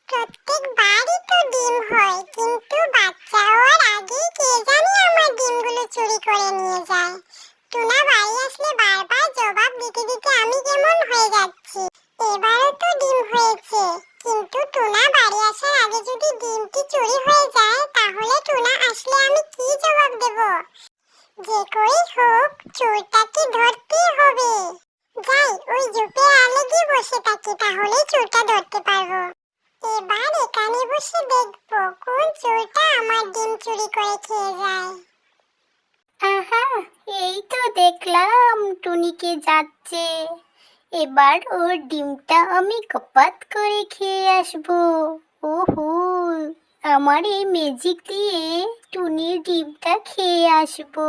প্রত্যেকবারই তো ডিম হয়, কিন্তু বাচ্চা হওয়ার আগেই কে জানি আমার ডিমগুলো চুরি করে নিয়ে যায়। টুনা বাড়ি আসলে বারবার জবাব দিতে দিতে আমি কেমন হয়ে যাচ্ছি। এবারও তো ডিম হয়েছে, কিন্তু টুনা বাড়ি আসার আগে যদি ডিমটি চুরি হয়ে যায় তাহলে টুনা আসলে আমি কি জবাব দেব? যে করেই হোক চোরটাকে ধরতেই হবে। যাই, ওই ঝোপের আড়ালে গিয়ে বসে থাকি, তাহলেই চোরটা ধরতে পারবো। এবার এখানে বসে দেখবো কোন চোরটা আমার ডিম চুরি করে খেয়ে যায়। আহা, এই তো দেখলাম টুনিকে যাচ্ছে। এবার ওর ডিমটা আমি কপাত করে খেয়ে আসবো। ওহো, আমার এই ম্যাজিক দিয়ে টুনির ডিমটা খেয়ে আসবো।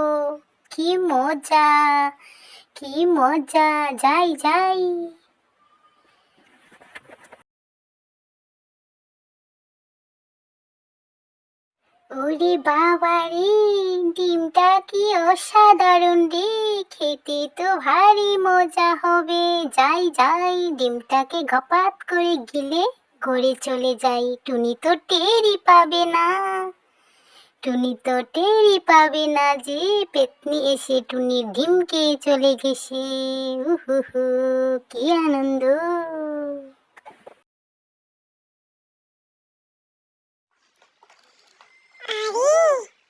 কি মজা, কি মজা! যাই যাই। ওরে বাবা রে, ডিমটা কি অসাধারণ রে! খেতে তো ভারী মজা হবে। যাই যাই, ডিমটাকে ঘপাত করে গিলে ঘরে চলে যাই। টুনি তো টেরই পাবে না, টুনি তো টেরই পাবে না যে পেতনি এসে টুনির ডিম খেয়ে চলে গেছে। উহু, কি আনন্দ! আরে,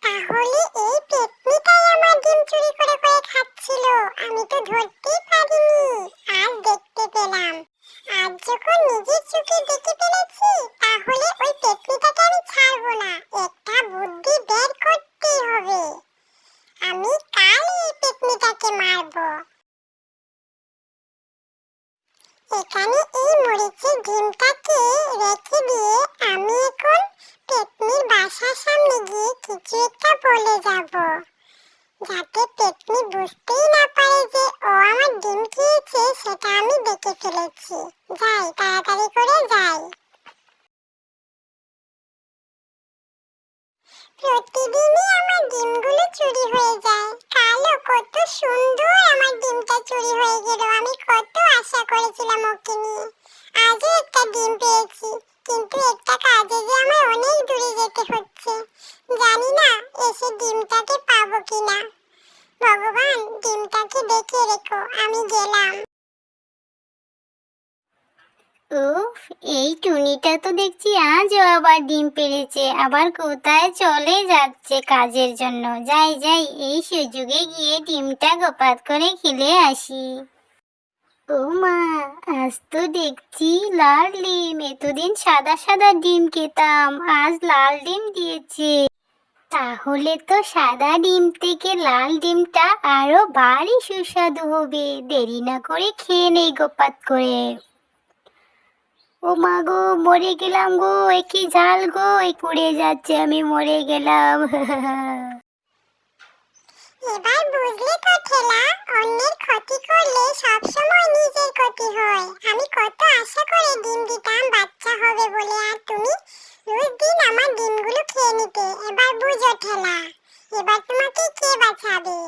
তাহলে এই পেতনিটাই আমার ডিম চুরি করে করে খাচ্ছিল। আমি তো ধরতেই পারিনি, আজ দেখতে পেলাম। আজ যখন নিজের চোখে দেখে ফেলেছি, তাহলে ওই পেতনিটাকে আমি ছাড়বো না। একটা বুদ্ধি বের করতেই হবে। আমি কাল এই পেতনিটাকে মারবো। এখানে এই মরিচের ডিমটাকে রেখে দিয়ে আমি এখন পেতনির বাসার সামনে গিয়ে কিছু একটা বলে যাব, যাতে পেতনি বুঝতেই না পারে যে ও আমার ডিম খেয়েছে, সেটা আমি দেখে ফেলেছি। যাই, তাড়াতাড়ি করে যাই। প্রতিদিনই আমার ডিমগুলো চুরি হয়ে যায়, কালও কত সুন্দর আমার ডিমটা চুরি হয়ে গেল। আমি কত আশা করেছিলাম ওকে নিয়ে, আজও একটা ডিম পেয়েছি, কিন্তু একটা কাজে যে আমার অনেক দূরে যেতে হচ্ছে। জানি না এসে ডিমটাকে পাবো কিনা। ভগবান, ডিমটাকে দেখে রেখো, আমি গেলাম। উফ, এই টুনিটা তো দেখছি আজও আবার ডিম পেড়েছে, আবার কোথায় চলে যাচ্ছে কাজের জন্য। যাই যাই, এই সুযোগে গিয়ে ডিমটা গোপাত করে খেলে আসি। ও মা, আজ তো দেখছি লাল ডিম। এতদিন সাদা সাদা ডিম খেতাম, আজ লাল ডিম দিয়েছে। তাহলে তো সাদা ডিম থেকে লাল ডিমটা আরো ভারী সুস্বাদু হবে। দেরি না করে খেয়ে নেই গোপাত করে। ও মা গো, মরে গেলাম গো! কি ঝাল গো! পুড়ে যাচ্ছে, আমি মরে গেলাম। এবার বুঝলে তো ঠেলা, অন্যের ক্ষতি করলে সবসময় নিজের ক্ষতি হয়। আমি কত আশা করে ডিম দিতাম বাচ্চা হবে বলে, আর তুমি রোজ দিন আমার ডিমগুলো খেয়ে নিতে। এবার বুঝো ঠেলা, এবার তোমাকে কে বাঁচাবে?